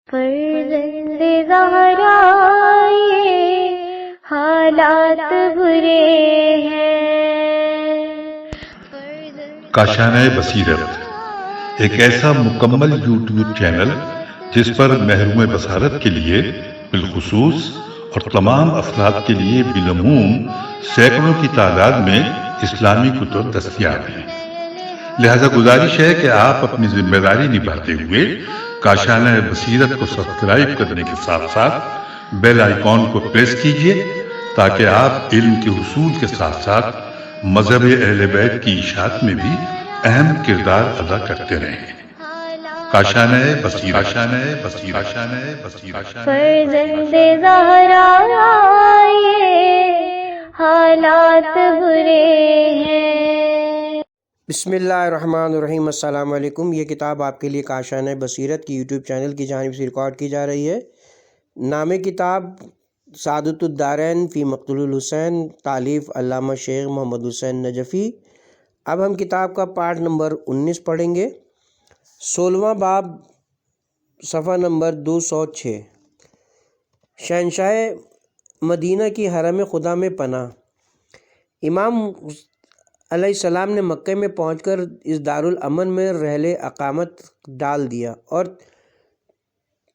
فرزند زہرا یہ حالات برے ہیں۔ کاشانہ بصیرت ایک ایسا مکمل یوٹیوب چینل جس پر محروم بصارت کے لیے بالخصوص اور تمام افراد کے لیے بالعموم سینکڑوں کی تعداد میں اسلامی کتب دستیاب ہیں۔ لہذا گزارش ہے کہ آپ اپنی ذمہ داری نبھاتے ہوئے کاشانہ بصیرت کو سبسکرائب کرنے کے ساتھ ساتھ بیل آئیکن کو پریس کیجئے تاکہ آپ علم کے حصول کے ساتھ ساتھ مذہب اہل بیت کی اشاعت میں بھی اہم کردار ادا کرتے رہیں۔ کاشانہ بصیرت۔ فرزند زہرا یہ حالات برے ہیں۔ بسم اللہ الرحمن الرحیم۔ السلام علیکم۔ یہ کتاب آپ کے لیے کاشانہ بصیرت کی یوٹیوب چینل کی جانب سے ریکارڈ کی جا رہی ہے۔ نام کتاب سعادت الدارین فی مقتل الحسین، تالیف علامہ شیخ محمد حسین نجفی۔ اب ہم کتاب کا پارٹ نمبر 19 پڑھیں گے۔ 16واں باب، صفحہ نمبر 206۔ شہنشاہ مدینہ کی حرم خدا میں پناہ۔ امام علیہ السلام نے مکہ میں پہنچ کر اس دارالامن میں رحل اقامت ڈال دیا اور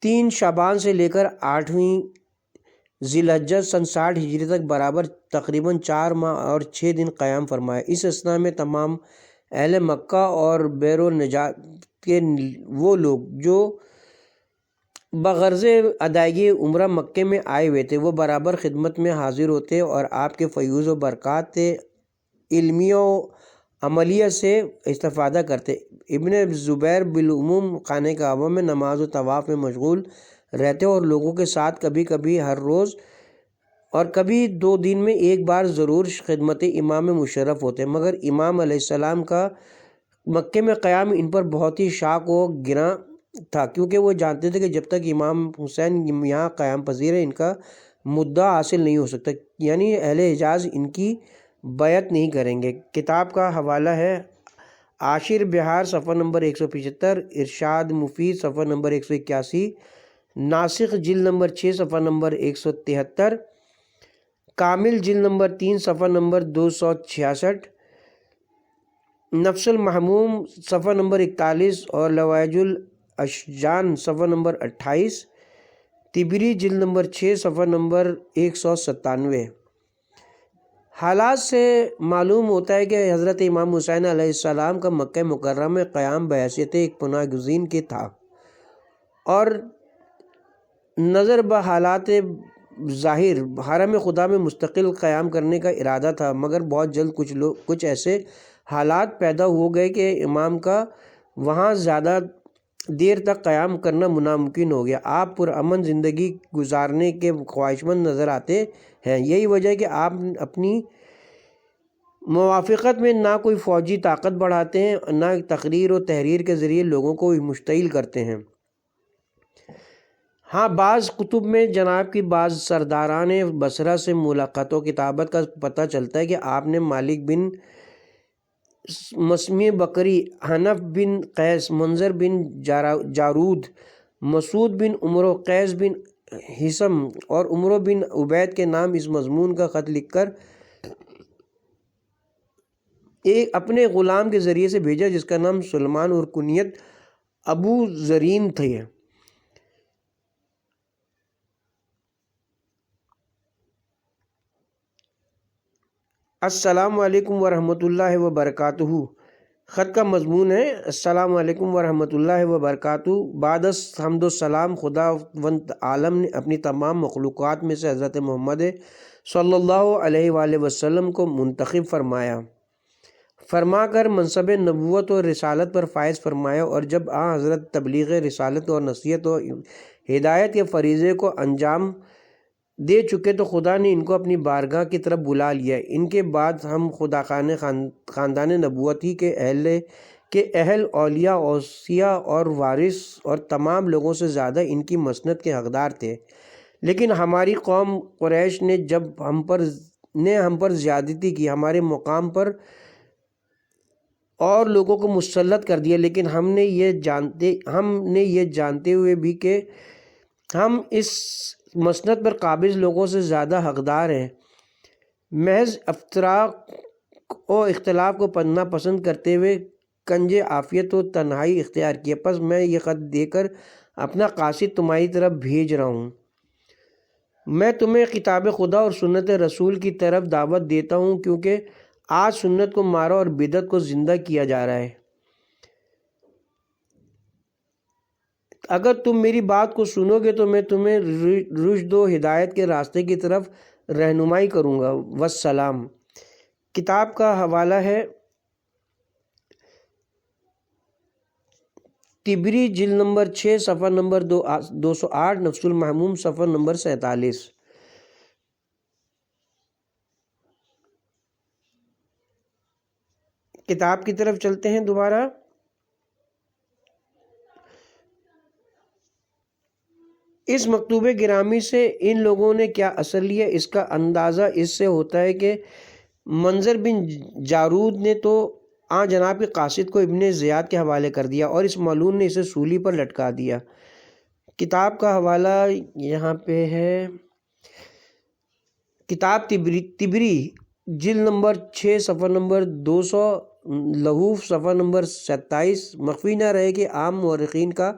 3 شعبان سے لے کر 8ویں ذی الحجہ سن 60 ہجری تک برابر تقریباً 4 ماہ اور 6 دن قیام فرمایا۔ اس اثنا میں تمام اہل مکہ اور بیرون نجات کے وہ لوگ جو بغرض ادائیگی عمرہ مکے میں آئے ہوئے تھے وہ برابر خدمت میں حاضر ہوتے اور آپ کے فیوض و برکات علمیہ و عملیہ سے استفادہ کرتے۔ ابن زبیر بالعموم خانہ کعبہ میں نماز و طواف میں مشغول رہتے اور لوگوں کے ساتھ کبھی کبھی ہر روز اور کبھی 2 دن میں ایک بار ضرور خدمت امام مشرف ہوتے، مگر امام علیہ السلام کا مکے میں قیام ان پر بہت ہی شاق و گراں تھا، کیونکہ وہ جانتے تھے کہ جب تک امام حسین یہاں قیام پذیر ہے ان کا مدعا حاصل نہیں ہو سکتا، یعنی اہل حجاز ان کی بیعت نہیں کریں گے۔ کتاب کا حوالہ ہے عاشر بہار صفحہ نمبر 175، ارشاد مفید صفحہ نمبر 181، ناسخ جلد نمبر 6 صفحہ نمبر 173، کامل جلد نمبر 3 صفحہ نمبر 266، نفس المحموم صفحہ نمبر 41 اور لواج الاشجان صفحہ نمبر 28، طبری جلد نمبر 6 صفحہ نمبر 197۔ حالات سے معلوم ہوتا ہے کہ حضرت امام حسین علیہ السلام کا مکہ مکرمہ میں قیام بحیثیت ایک پناہ گزین کے تھا اور نظر بحالات ظاہر حرم خدا میں مستقل قیام کرنے کا ارادہ تھا، مگر بہت جلد کچھ ایسے حالات پیدا ہو گئے کہ امام کا وہاں زیادہ دیر تک قیام کرنا ناممکن ہو گیا۔ آپ پرامن زندگی گزارنے کے خواہشمند نظر آتے ہیں، یہی وجہ ہے کہ آپ اپنی موافقت میں نہ کوئی فوجی طاقت بڑھاتے ہیں، نہ تقریر و تحریر کے ذریعے لوگوں کو مشتعل کرتے ہیں۔ ہاں، بعض کتب میں جناب کی بعض سرداران بصرہ سے ملاقات و کتابت کا پتہ چلتا ہے کہ آپ نے مالک بن مسمی بکری، حنف بن قیس، منظر بن جارود، مسعود بن عمر، قیس بن حسم اور عمر بن عبید کے نام اس مضمون کا خط لکھ کر ایک اپنے غلام کے ذریعے سے بھیجا جس کا نام سلمان اور کنیت ابو زرین تھے۔ السلام علیکم ورحمۃ اللہ وبرکاتہ۔ خط کا مضمون ہے: السلام علیکم ورحمۃ اللہ وبرکاتہ۔ بعد از حمد و سلام، خدا وند عالم نے اپنی تمام مخلوقات میں سے حضرت محمد صلی اللہ علیہ وآلہ وسلم کو منتخب فرما کر منصب نبوت اور رسالت پر فائز فرمایا، اور جب حضرت تبلیغ رسالت اور نصیحت و ہدایت کے فریضے کو انجام دے چکے تو خدا نے ان کو اپنی بارگاہ کی طرف بلا لیا۔ ان کے بعد ہم خاندان نبوت ہی کے اہل اولیاء، اوصیاء اور وارث اور تمام لوگوں سے زیادہ ان کی مسند کے حقدار تھے، لیکن ہماری قوم قریش نے جب ہم پر زیادتی کی، ہمارے مقام پر اور لوگوں کو مسلط کر دیا، لیکن ہم نے یہ جانتے ہوئے بھی کہ ہم اس مسند پر قابض لوگوں سے زیادہ حقدار ہیں۔ محض افتراق و اختلاف کو پڑھنا پسند کرتے ہوئے کنج عافیت و تنہائی اختیار کیا، پس میں یہ خط دے کر اپنا قاصد تمہاری طرف بھیج رہا ہوں۔ میں تمہیں کتاب خدا اور سنت رسول کی طرف دعوت دیتا ہوں، کیونکہ آج سنت کو مارا اور بدعت کو زندہ کیا جا رہا ہے۔ اگر تم میری بات کو سنو گے تو میں تمہیں رشد و ہدایت کے راستے کی طرف رہنمائی کروں گا۔ والسلام۔ کتاب کا حوالہ ہے طبری جلد نمبر 6 صفحہ نمبر 208، نفس المحموم صفحہ نمبر 47۔ کتاب کی طرف چلتے ہیں دوبارہ۔ اس مکتوب گرامی سے ان لوگوں نے کیا اثر لیا، اس کا اندازہ اس سے ہوتا ہے کہ منظر بن جارود نے تو جناب کے قاصد کو ابن زیاد کے حوالے کر دیا اور اس ملعون نے اسے سولی پر لٹکا دیا۔ کتاب کا حوالہ یہاں پہ ہے کتاب طبری جلد نمبر 6 صفحہ نمبر 200، لحوف صفحہ نمبر 27۔ مخفی نہ رہے کہ عام مورخین کا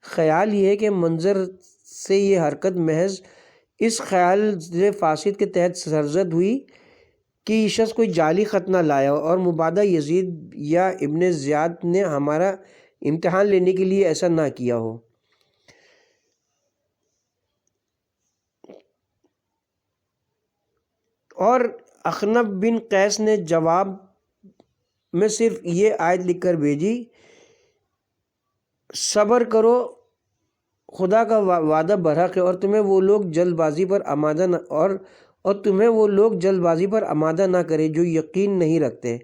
خیال یہ ہے کہ منظر سے یہ حرکت محض اس خیال فاسد کے تحت سرزد ہوئی کہ یہ شخص کوئی جعلی خط نہ لایا اور مبادا یزید یا ابن زیاد نے ہمارا امتحان لینے کے لیے ایسا نہ کیا ہو۔ اور اخنف بن قیس نے جواب میں صرف یہ آیت لکھ کر بھیجی، صبر کرو، خدا کا وعدہ برحق ہے اور تمہیں وہ لوگ جلد بازی پر آمادہ نہ کرے جو یقین نہیں رکھتے۔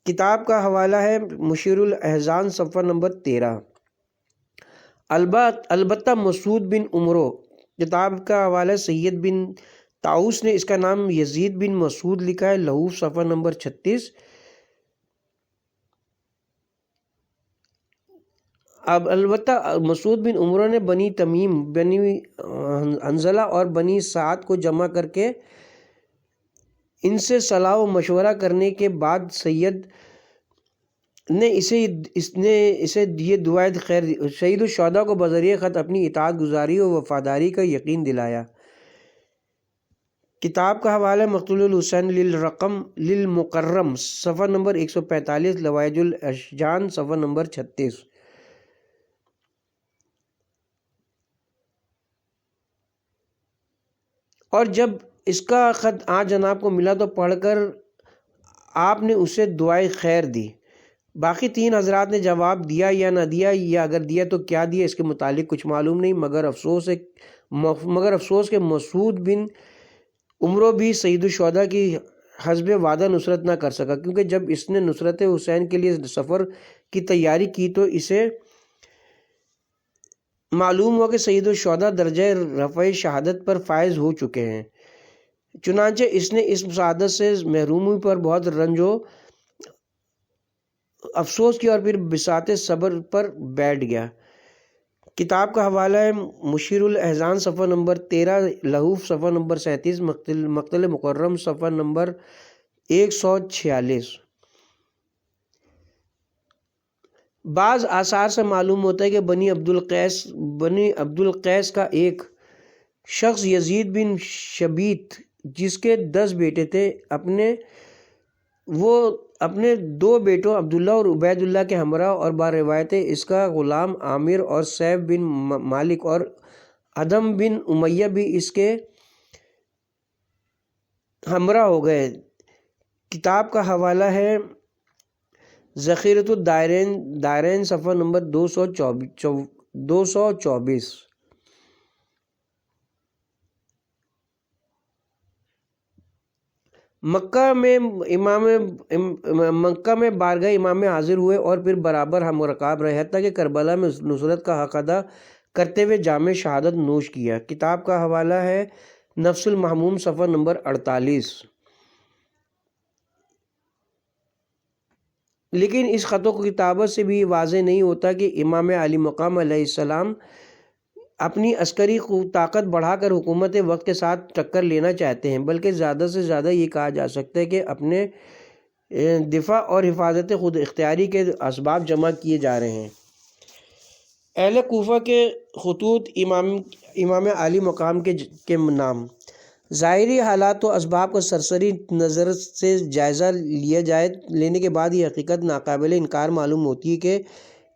کتاب کا حوالہ ہے مشیر الاحزان صفحہ نمبر 13۔ البتہ مسعود بن عمرو۔ کتاب کا حوالہ سید بن طاؤس نے اس کا نام یزید بن مسعود لکھا ہے، لحوف صفحہ نمبر 36۔ اب البتہ مسعود بن عمرو نے بنی تمیم، بنی حنظلہ اور بنی سعد کو جمع کر کے ان سے صلاح و مشورہ کرنے کے بعد سید نے اسے یہ دعائے خیر دی، شہید الشہداء کو بذریعہ خط اپنی اطاعت گزاری و وفاداری کا یقین دلایا۔ کتاب کا حوالہ مقتول الحسین للمکرم صفحہ نمبر 145، لوائج الاشجان صفحہ نمبر 36۔ اور جب اس کا خط جناب کو ملا تو پڑھ کر آپ نے اسے دعائے خیر دی۔ باقی 3 حضرات نے جواب دیا یا نہ دیا، یا اگر دیا تو کیا دیا، اس کے متعلق کچھ معلوم نہیں، مگر افسوس کہ مسعود بن عمرو بھی سید الشہداء کی حسب وعدہ نصرت نہ کر سکا، کیونکہ جب اس نے نصرت حسین کے لیے سفر کی تیاری کی تو اسے معلوم ہوا کہ سید الشہداء درجہ رفع شہادت پر فائز ہو چکے ہیں، چنانچہ اس نے اس سعادت سے محرومی پر بہت رنج و افسوس کیا اور پھر بساط صبر پر بیٹھ گیا۔ کتاب کا حوالہ ہے مشیر الاحزان صفحہ نمبر 13، لحوف صفحہ نمبر 37، مقتل مکرم صفحہ نمبر 146۔ بعض آثار سے معلوم ہوتا ہے کہ بنی عبدالقیس کا ایک شخص یزید بن شبیت، جس کے 10 بیٹے تھے، اپنے 2 بیٹوں عبداللہ اور عبید اللہ کے ہمراہ اور باروایت اس کا غلام عامر اور سیف بن مالک اور ادم بن امیہ بھی اس کے ہمراہ ہو گئے۔ کتاب کا حوالہ ہے ذخیرۃ الدارین صفحہ نمبر 224۔ مکہ میں بارگاہ امام میں حاضر ہوئے اور پھر برابر ہم رکاب رہے، حتیٰ کہ کربلا میں نصرت کا حق ادا کرتے ہوئے جام شہادت نوش کیا۔ کتاب کا حوالہ ہے نفس المحموم صفحہ نمبر 48۔ لیکن اس خط و کتابت سے بھی واضح نہیں ہوتا کہ امام علی مقام علیہ السلام اپنی عسکری طاقت بڑھا کر حکومت وقت کے ساتھ ٹکر لینا چاہتے ہیں، بلکہ زیادہ سے زیادہ یہ کہا جا سکتا ہے کہ اپنے دفاع اور حفاظت خود اختیاری کے اسباب جمع کیے جا رہے ہیں۔ اہل کوفہ کے خطوط امام عالی مقام کے نام۔ ظاہری حالات و اسباب کا سرسری نظر سے جائزہ لینے کے بعد یہ حقیقت ناقابل انکار معلوم ہوتی ہے کہ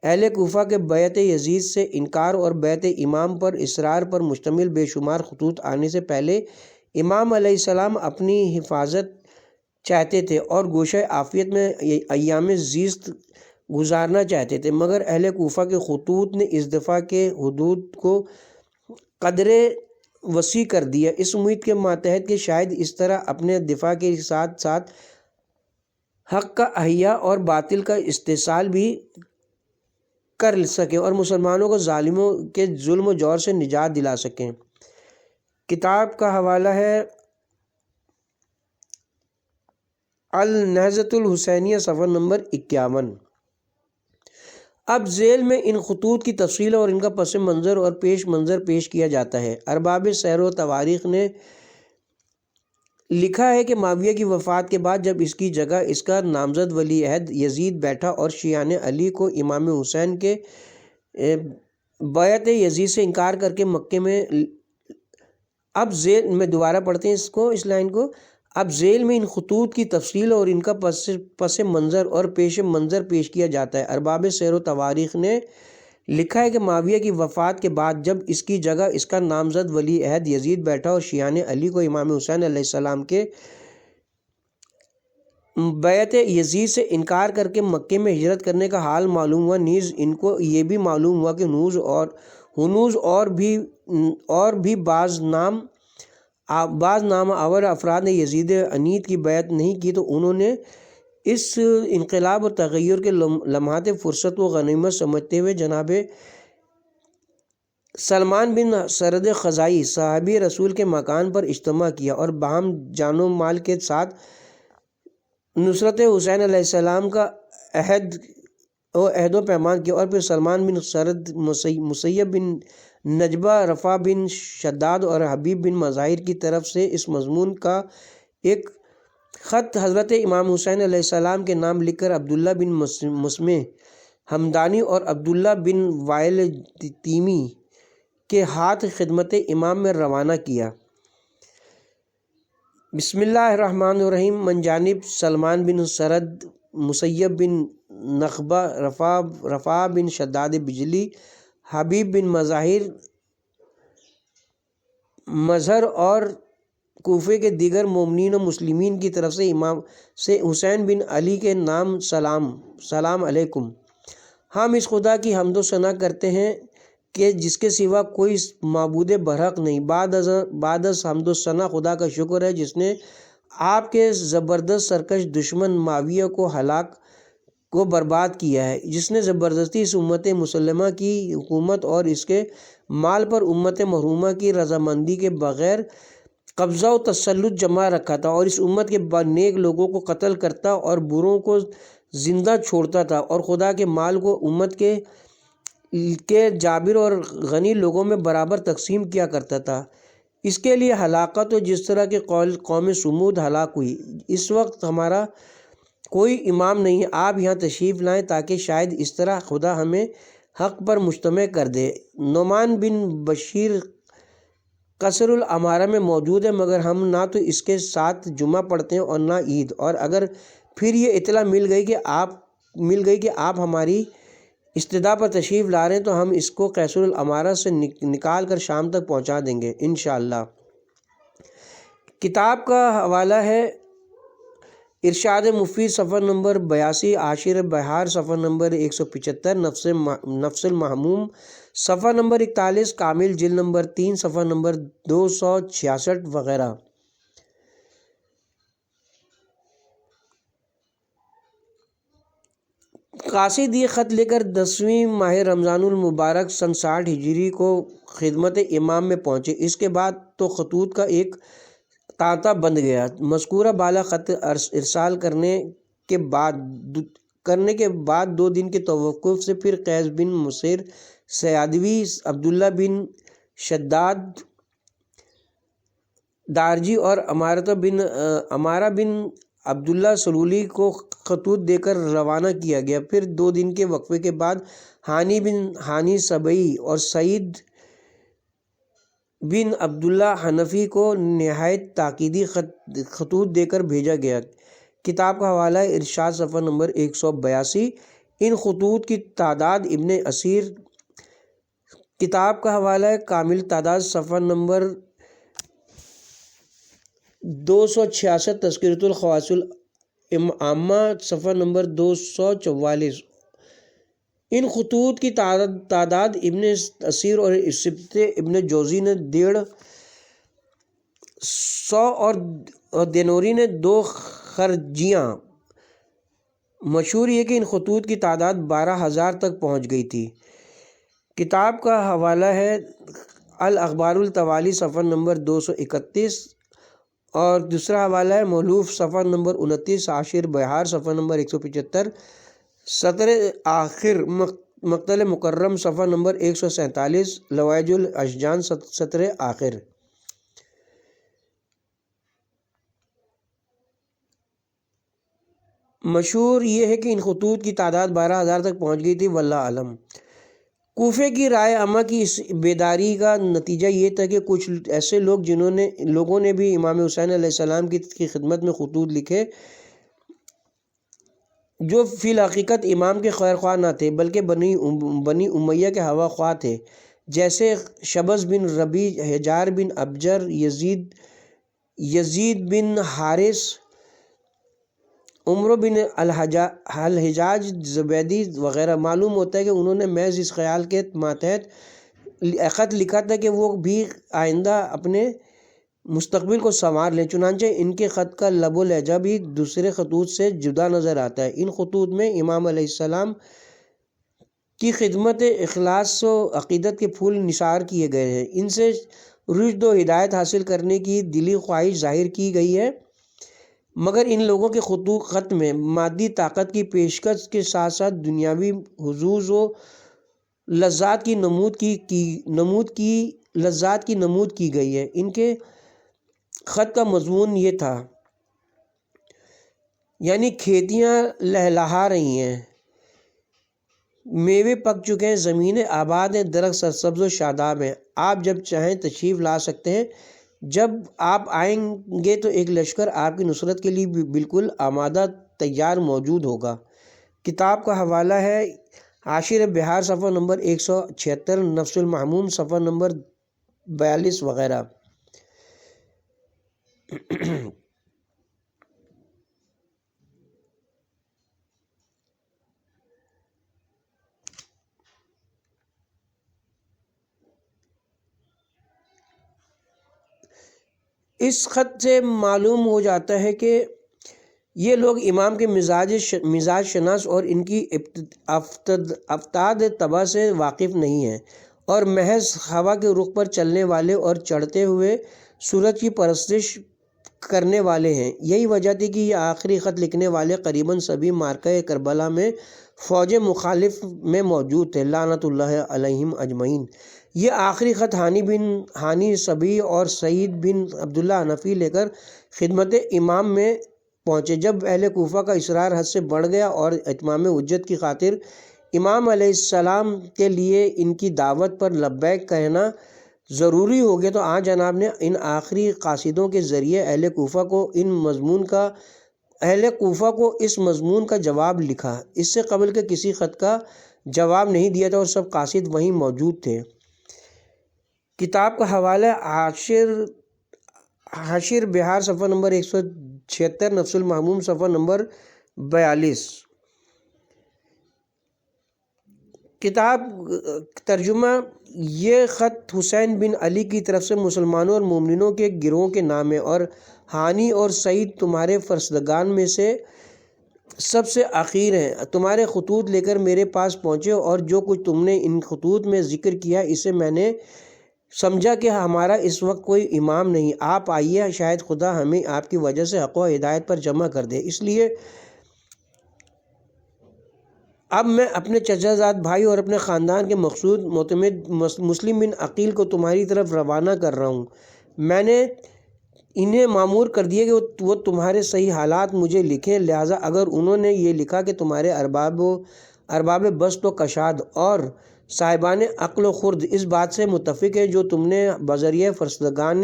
اہل کوفہ کے بیعت یزید سے انکار اور بیعت امام پر اصرار پر مشتمل بے شمار خطوط آنے سے پہلے امام علیہ السلام اپنی حفاظت چاہتے تھے اور گوشہ عافیت میں ایام زیست گزارنا چاہتے تھے، مگر اہل کوفہ کے خطوط نے اس دفاع کے حدود کو قدرے وسیع کر دیا، اس امید کے ماتحت کہ شاید اس طرح اپنے دفاع کے ساتھ ساتھ حق کا احیاء اور باطل کا استحصال بھی کر سکیں اور مسلمانوں کو ظالموں کے ظلم و جور سے نجات دلا سکیں۔ کتاب کا حوالہ ہے النہضۃ الحسینیہ صفحہ نمبر 51۔ اب ذیل میں ان خطوط کی تفصیل اور ان کا پس منظر اور پیش منظر پیش کیا جاتا ہے۔ ارباب سیر و تواریخ نے لکھا ہے کہ معاویہ کی وفات کے بعد جب اس کی جگہ اس کا نامزد ولی عہد یزید بیٹھا اور شیعان علی کو امام حسین کے بیعت یزید سے انکار کر کے مکے میں اب ذیل میں دوبارہ پڑھتے ہیں اس لائن کو۔ اب ذیل میں ان خطوط کی تفصیل اور ان کا پس منظر اور پیش منظر پیش کیا جاتا ہے۔ ارباب سیر و تواریخ نے لکھا ہے کہ معاویہ کی وفات کے بعد جب اس کی جگہ اس کا نامزد ولی عہد یزید بیٹھا اور شیعان علی کو امام حسین علیہ السلام کے بیعت یزید سے انکار کر کے مکے میں ہجرت کرنے کا حال معلوم ہوا، نیز ان کو یہ بھی معلوم ہوا کہ ہنوز اور بھی بعض نام آور افراد نے یزید عنید کی بیعت نہیں کی، تو انہوں نے اس انقلاب اور تغیر کے لمحات فرصت و غنیمت سمجھتے ہوئے جناب سلمان بن سرد خزائی صحابی رسول کے مکان پر اجتماع کیا اور باہم جان و مال کے ساتھ نصرت حسین علیہ السلام کا عہد و پیمان کیا، اور پھر سلمان بن سرد، مسیب بن نجبہ، رفع بن شداد اور حبیب بن مظاہر کی طرف سے اس مضمون کا ایک خط حضرت امام حسین علیہ السلام کے نام لکھ کر عبداللہ بن مسمع ہمدانی اور عبداللہ بن وائل تیمی کے ہاتھ خدمت امام میں روانہ کیا۔ بسم اللہ الرحمن الرحیم۔ من جانب سلمان بن سرد، مسیب بن نخبہ، رفع بن شداد بجلی، حبیب بن مظاہر مظہر اور کوفے کے دیگر مومنین و مسلمین کی طرف سے امام سے حسین بن علی کے نام سلام علیکم۔ ہم اس خدا کی حمد و ثنا کرتے ہیں کہ جس کے سوا کوئی معبود برحق نہیں۔ بعد از حمد و ثنا خدا کا شکر ہے جس نے آپ کے زبردست سرکش دشمن معاویہ کو برباد کیا ہے، جس نے زبردستی اس امت مسلمہ کی حکومت اور اس کے مال پر امت محرومہ کی رضامندی کے بغیر قبضہ و تسلط جمع رکھا تھا، اور اس امت کے نیک لوگوں کو قتل کرتا اور بروں کو زندہ چھوڑتا تھا، اور خدا کے مال کو امت کے جابر اور غنی لوگوں میں برابر تقسیم کیا کرتا تھا۔ اس کے لیے ہلاکت ہو جس طرح کہ قوم سمود ہلاک ہوئی۔ اس وقت ہمارا کوئی امام نہیں ہے، آپ یہاں تشریف لائیں تاکہ شاید اس طرح خدا ہمیں حق پر مجتمع کر دے۔ نعمان بن بشیر قصر العمارہ میں موجود ہے، مگر ہم نہ تو اس کے ساتھ جمعہ پڑھتے ہیں اور نہ عید، اور اگر پھر یہ اطلاع مل گئی کہ آپ ہماری استدعا پر تشریف لا رہے ہیں تو ہم اس کو قصر العمارہ سے نکال کر شام تک پہنچا دیں گے انشاءاللہ۔ کتاب کا حوالہ ہے ارشاد مفید صفحہ نمبر 82، عاشر بہار صفحہ نمبر 175، نفس المحموم صفحہ نمبر 41، کامل جلد نمبر 3 صفحہ نمبر 266 وغیرہ۔ قاصد یہ خط لے کر 10ویں ماہ رمضان المبارک سن 60 ہجری کو خدمت امام میں پہنچے۔ اس کے بعد تو خطوط کا ایک تانتا بند گیا۔ مذکورہ بالا خط ارسال کرنے کے بعد 2 دن کے توقف سے پھر قیس بن مسیر سیادوی، عبداللہ بن شداد دارجی اور امارہ بن عبداللہ سلولی کو خطوط دے کر روانہ کیا گیا۔ پھر 2 دن کے وقفے کے بعد ہانی بن ہانی سبئی اور سعید بن عبداللہ حنفی کو نہایت تاکیدی خطوط دے کر بھیجا گیا۔ کتاب کا حوالہ ہے ارشاد صفحہ نمبر 182۔ ان خطوط کی تعداد ابن اسیر کتاب کا حوالہ ہے کامل تعداد صفحہ نمبر 266، تذکرۃ الخواص العامہ صفحہ نمبر 244۔ ان خطوط کی تعداد ابن اسیر اور سبت ابن جوزی نے 150 اور دینوری نے 2 خرجیاں۔ مشہور یہ کہ ان خطوط کی تعداد 12,000 تک پہنچ گئی تھی۔ کتاب کا حوالہ ہے الاخبار التوالی صفحہ نمبر 231، اور دوسرا حوالہ ہے مولوف صفحہ نمبر 29، عاشر بہار صفحہ نمبر 175، سطر آخر مقتل مکرم صفحہ نمبر 147، لوائج الاشجان سطر آخر۔ مشہور یہ ہے کہ ان خطوط کی تعداد 12,000 تک پہنچ گئی تھی، واللہ اعلم۔ کوفے کی رائے عامہ کی اس بیداری کا نتیجہ یہ تھا کہ کچھ ایسے لوگوں نے بھی امام حسین علیہ السلام کی خدمت میں خطوط لکھے جو فی الحقیقت امام کے خیر خواہ نہ تھے بلکہ بنی امیہ کے ہوا خواہ تھے، جیسے شبز بن ربیع، حجار بن ابجر، یزید بن حارث، عمر بن الحجاج زبیدی وغیرہ۔ معلوم ہوتا ہے کہ انہوں نے محض اس خیال کے ماتحت خط لکھا تھا کہ وہ بھی آئندہ اپنے مستقبل کو سنوار لیں، چنانچہ ان کے خط کا لب و لہجہ بھی دوسرے خطوط سے جدا نظر آتا ہے۔ ان خطوط میں امام علیہ السلام کی خدمت اخلاص و عقیدت کے پھول نثار کیے گئے ہیں، ان سے رشد و ہدایت حاصل کرنے کی دلی خواہش ظاہر کی گئی ہے، مگر ان لوگوں کے خط میں مادی طاقت کی پیشکش کے ساتھ ساتھ دنیاوی حظوظ و لذات کی نمود کی گئی ہے۔ ان کے خط کا مضمون یہ تھا، یعنی کھیتیاں لہلہا رہی ہیں، میوے پک چکے ہیں، زمینیں آباد ہیں، درخت سرسبز و شاداب ہیں، آپ جب چاہیں تشریف لا سکتے ہیں، جب آپ آئیں گے تو ایک لشکر آپ کی نصرت کے لیے بالکل آمادہ تیار موجود ہوگا۔ کتاب کا حوالہ ہے عاشر بہار صفحہ نمبر 176، نفس المحموم صفحہ نمبر 42 وغیرہ۔ اس خط سے معلوم ہو جاتا ہے کہ یہ لوگ امام کے مزاج شناس اور ان کی افتاد طبع سے واقف نہیں ہیں، اور محض ہوا کے رخ پر چلنے والے اور چڑھتے ہوئے سورج کی پرستش کرنے والے ہیں۔ یہی وجہ تھی کہ یہ آخری خط لکھنے والے قریباً سبھی معرکہ کربلا میں فوج مخالف میں موجود تھے، لعنت اللہ علیہم اجمعین۔ یہ آخری خط ہانی سبی اور سعید بن عبداللہ حنفی لے کر خدمت امام میں پہنچے۔ جب اہل کوفہ کا اصرار حد سے بڑھ گیا اور اتمام حجت کی خاطر امام علیہ السلام کے لیے ان کی دعوت پر لبیک کہنا ضروری ہو گیا، تو آن جناب نے ان آخری قاصدوں کے ذریعے اہل کوفہ کو اس مضمون کا جواب لکھا۔ اس سے قبل کے کسی خط کا جواب نہیں دیا تھا اور سب قاصد وہیں موجود تھے۔ کتاب کا حوالہ عاشر بہار صفحہ نمبر 176، نفس المحموم صفحہ نمبر 42۔ کتاب ترجمہ: یہ خط حسین بن علی کی طرف سے مسلمانوں اور مومنوں کے گروہ کے نام ہے، اور ہانی اور سعید تمہارے فرزندگان میں سے سب سے اخیر ہیں۔ تمہارے خطوط لے کر میرے پاس پہنچے، اور جو کچھ تم نے ان خطوط میں ذکر کیا اسے میں نے سمجھا کہ ہمارا اس وقت کوئی امام نہیں، آپ آئیے، شاید خدا ہمیں آپ کی وجہ سے حق و ہدایت پر جمع کر دے۔ اس لیے اب میں اپنے چچا زاد بھائی اور اپنے خاندان کے مقصود معتمد مسلم بن عقیل کو تمہاری طرف روانہ کر رہا ہوں۔ میں نے انہیں مامور کر دیا کہ وہ تمہارے صحیح حالات مجھے لکھیں، لہٰذا اگر انہوں نے یہ لکھا کہ تمہارے ارباب بسط و کشاد اور صاحبان عقل و خرد اس بات سے متفق ہیں جو تم نے بذریعہ فرستگان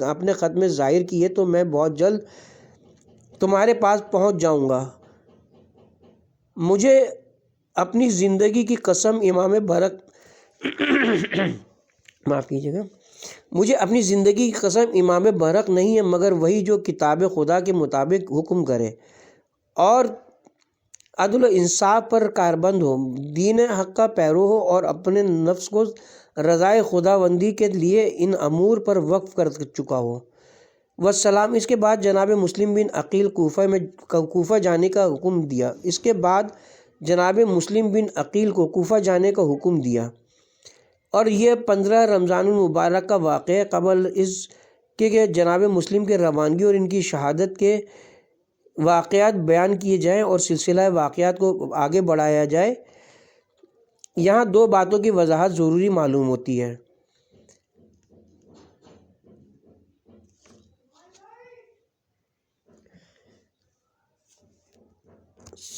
اپنے خط میں ظاہر کی ہے، تو میں بہت جلد تمہارے پاس پہنچ جاؤں گا۔ مجھے اپنی زندگی کی قسم امام برق معاف کیجیے گا، مجھے اپنی زندگی کی قسم امام برق نہیں ہے مگر وہی جو کتاب خدا کے مطابق حکم کرے اور عدل و انصاف پر کاربند ہو، دین حق کا پیرو ہو اور اپنے نفس کو رضائے خداوندی کے لیے ان امور پر وقف کر چکا ہو۔ والسلام۔ اس کے بعد جناب مسلم بن عقیل کوفہ جانے کا حکم دیا۔ اس کے بعد جناب مسلم بن عقیل کو کوفہ جانے کا حکم دیا، اور یہ 15 رمضان المبارک کا واقعہ قبل اس کہ جناب مسلم کے روانگی اور ان کی شہادت کے واقعات بیان کیے جائیں اور سلسلہ واقعات کو آگے بڑھایا جائے، یہاں 2 باتوں کی وضاحت ضروری معلوم ہوتی ہے۔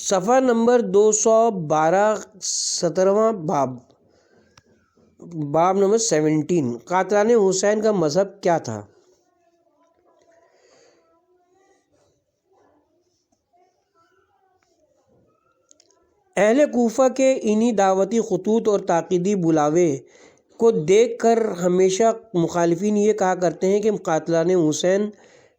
صفحہ نمبر 212، 17واں باب نمبر 17۔ قاتلان حسین کا مذہب کیا تھا؟ اہل کوفہ کے انہی دعوتی خطوط اور تاکیدی بلاوے کو دیکھ کر ہمیشہ مخالفین یہ کہا کرتے ہیں کہ قاتلان حسین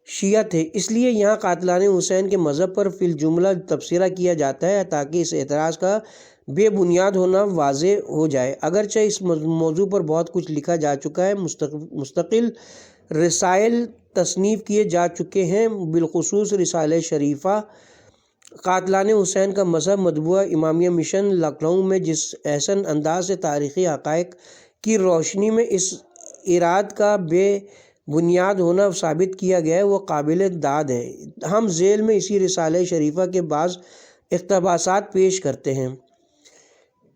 شیعہ تھے، اس لیے یہاں قاتلان حسین کے مذہب پر فی الجملہ تبصرہ کیا جاتا ہے تاکہ اس اعتراض کا بے بنیاد ہونا واضح ہو جائے۔ اگرچہ اس موضوع پر بہت کچھ لکھا جا چکا ہے، مستقل رسائل تصنیف کیے جا چکے ہیں، بالخصوص رسالہ شریفہ قاتلان حسین کا مذہب مطبوعہ امامیہ مشن لکھنؤ میں جس احسن انداز سے تاریخی حقائق کی روشنی میں اس اراد کا بے بنیاد ہونا ثابت کیا گیا ہے وہ قابل داد ہے۔ ہم ذیل میں اسی رسالہ شریفہ کے بعض اقتباسات پیش کرتے ہیں۔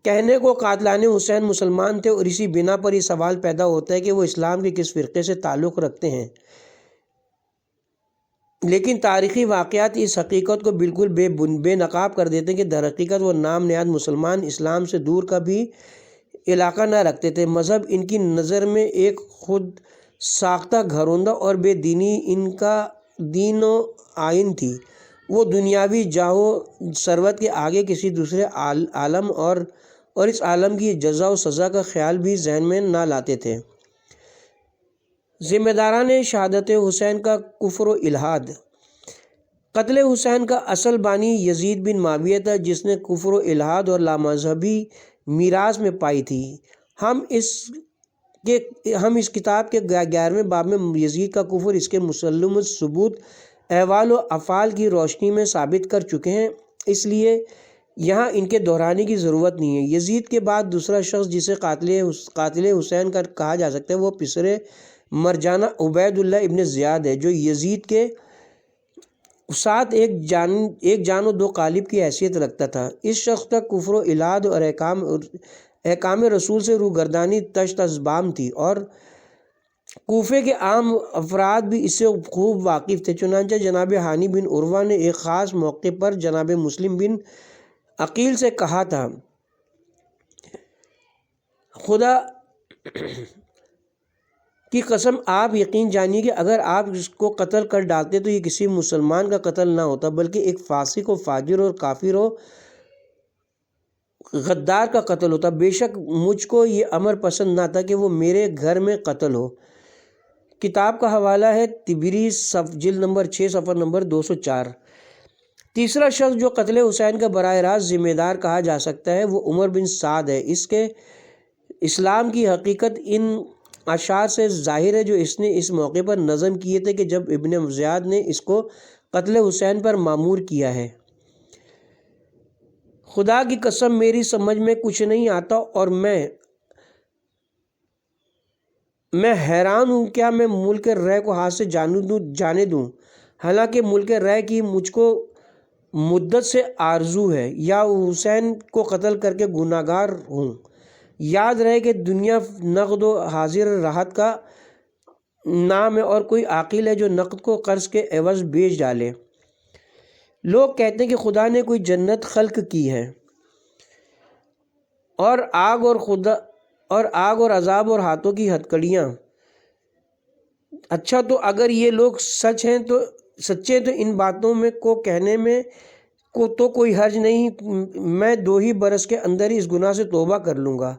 کہنے کو قاتلان حسین مسلمان تھے، اور اسی بنا پر یہ سوال پیدا ہوتا ہے کہ وہ اسلام کے کس فرقے سے تعلق رکھتے ہیں، لیکن تاریخی واقعات اس حقیقت کو بالکل بے نقاب کر دیتے ہیں کہ در حقیقت وہ نام نہاد مسلمان اسلام سے دور کا بھی علاقہ نہ رکھتے تھے۔ مذہب ان کی نظر میں ایک خود ساختہ گھروندہ اور بے دینی ان کا دین و آئین تھی۔ وہ دنیاوی جاہ و ثروت کے آگے کسی دوسرے عالم اور اس عالم کی جزا و سزا کا خیال بھی ذہن میں نہ لاتے تھے۔ ذمہ داران شہادت حسین کا کفر و الحاد۔ قتل حسین کا اصل بانی یزید بن معاویہ تھا، جس نے کفر و الحاد اور لامذہبی میراث میں پائی تھی۔ ہم اس کتاب کے 11ویں باب میں یزید کا کفر اس کے مسلم ثبوت احوال و افعال کی روشنی میں ثابت کر چکے ہیں، اس لیے یہاں ان کے دہرانے کی ضرورت نہیں ہے۔ یزید کے بعد دوسرا شخص جسے قاتل حسین کا کہا جا سکتا ہے وہ پسر مرجانہ عبید اللہ ابن زیاد ہے، جو یزید کے ساتھ ایک جان و دو قالب کی حیثیت رکھتا تھا۔ اس شخص کا کفر و الحاد اور احکام رسول سے روگردانی تشت ازبام تھی، اور کوفے کے عام افراد بھی اس سے خوب واقف تھے۔ چنانچہ جناب ہانی بن عروہ نے ایک خاص موقع پر جناب مسلم بن عقیل سے کہا تھا، خدا کی قسم آپ یقین جانیے کہ اگر آپ اس کو قتل کر ڈالتے تو یہ کسی مسلمان کا قتل نہ ہوتا بلکہ ایک فاسق و فاجر اور کافر و غدار کا قتل ہوتا۔ بے شک مجھ کو یہ امر پسند نہ تھا کہ وہ میرے گھر میں قتل ہو۔ کتاب کا حوالہ ہے تبری جلد نمبر 6 صفحہ نمبر 204۔ تیسرا شخص جو قتل حسین کا براہ راست ذمہ دار کہا جا سکتا ہے وہ عمر بن سعد ہے۔ اس کے اسلام کی حقیقت ان اشعار سے ظاہر ہے جو اس نے اس موقع پر نظم کیے تھے کہ جب ابن زیاد نے اس کو قتل حسین پر مامور کیا ہے۔ خدا کی قسم میری سمجھ میں کچھ نہیں آتا اور میں حیران ہوں، کیا میں ملک رے کو ہاتھ سے جانے دوں، حالانکہ ملک رے کی مجھ کو مدت سے آرزو ہے یا حسین کو قتل کر کے گناہگار ہوں۔ یاد رہے کہ دنیا نقد و حاضر راحت کا نام ہے اور کوئی عاقل ہے جو نقد کو قرض کے عوض بیچ ڈالے۔ لوگ کہتے ہیں کہ خدا نے کوئی جنت خلق کی ہے اور آگ اور عذاب اور ہاتھوں کی ہتھکڑیاں۔ اچھا، تو اگر یہ لوگ سچے ہیں تو ان باتوں میں کو کہنے میں تو کوئی حرج نہیں، میں 2 ہی برس کے اندر ہی اس گناہ سے توبہ کر لوں گا۔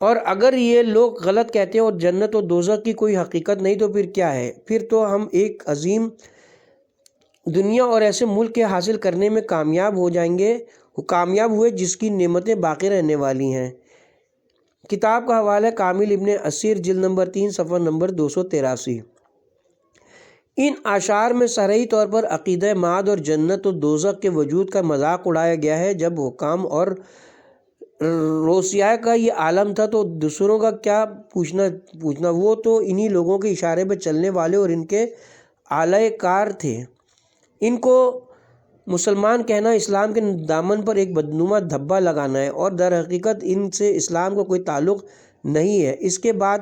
اور اگر یہ لوگ غلط کہتے ہیں اور جنت و دوزخ کی کوئی حقیقت نہیں تو پھر کیا ہے؟ پھر تو ہم ایک عظیم دنیا اور ایسے ملک کے حاصل کرنے میں کامیاب ہوئے جس کی نعمتیں باقی رہنے والی ہیں۔ کتاب کا حوالہ کامل ابن اسیر جلد نمبر 3 صفحہ نمبر 283۔ ان اشعار میں صریح طور پر عقیدہ معاد اور جنت و دوزخ کے وجود کا مذاق اڑایا گیا ہے۔ جب حکام اور روسیہ کا یہ عالم تھا تو دوسروں کا کیا پوچھنا، وہ تو انہی لوگوں کے اشارے پہ چلنے والے اور ان کے اعلی کار تھے۔ ان کو مسلمان کہنا اسلام کے دامن پر ایک بدنما دھبا لگانا ہے اور در حقیقت ان سے اسلام کو کوئی تعلق نہیں ہے۔ اس کے بعد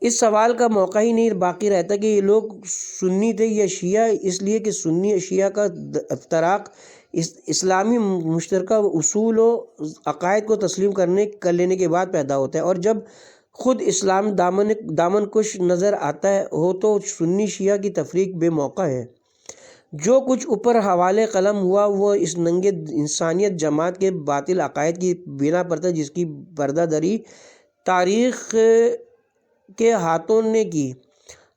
اس سوال کا موقع ہی نہیں باقی رہتا کہ یہ لوگ سنی تھے یا شیعہ، اس لیے کہ سنی شیعہ کا افتراق اسلامی مشترکہ اصول و عقائد کو تسلیم کر لینے کے بعد پیدا ہوتا ہے، اور جب خود اسلام دامن کش نظر آتا ہو تو سنی شیعہ کی تفریق بے موقع ہے۔ جو کچھ اوپر حوالے قلم ہوا وہ اس ننگے انسانیت جماعت کے باطل عقائد کی بنا پر تھا جس کی پردہ دری تاریخ کے ہاتھوں نے کی۔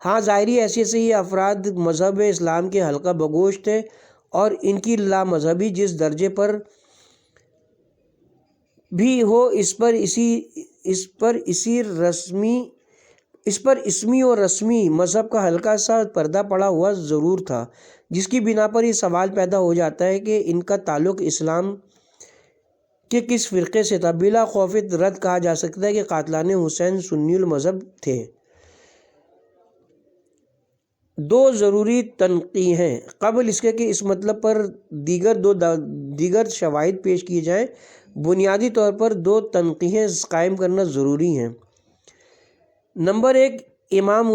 ہاں، ظاہری حیثیت سے یہ افراد مذہب اسلام کے حلقہ بگوش تھے اور ان کی لا مذہبی جس درجے پر بھی ہو اس پر اسمی اور رسمی مذہب کا ہلکا سا پردہ پڑا ہوا ضرور تھا، جس کی بنا پر یہ سوال پیدا ہو جاتا ہے کہ ان کا تعلق اسلام کے کس فرقے سے تھا۔ بلا خوف رد کہا جا سکتا ہے کہ قاتلان حسین سنی المذہب تھے۔ 2 ضروری تنقیح ہیں قبل اس کے کہ اس مطلب پر دیگر شواہد پیش کیے جائیں۔ بنیادی طور پر 2 تنقیحیں قائم کرنا ضروری ہیں۔ نمبر 1، امام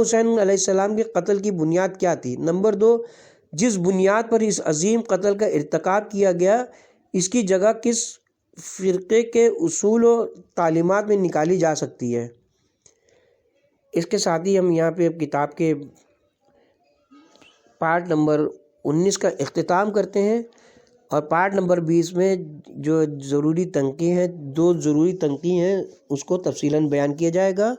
حسین علیہ السلام کے قتل کی بنیاد کیا تھی؟ نمبر 2، جس بنیاد پر اس عظیم قتل کا ارتکاب کیا گیا اس کی جگہ کس فرقے کے اصول و تعلیمات میں نکالی جا سکتی ہے؟ اس کے ساتھ ہی ہم یہاں پہ کتاب کے پارٹ نمبر 19 کا اختتام کرتے ہیں، اور پارٹ نمبر 20 میں جو ضروری تنقیح ہیں 2 ضروری تنقیح ہیں اس کو تفصیلاً بیان کیا جائے گا۔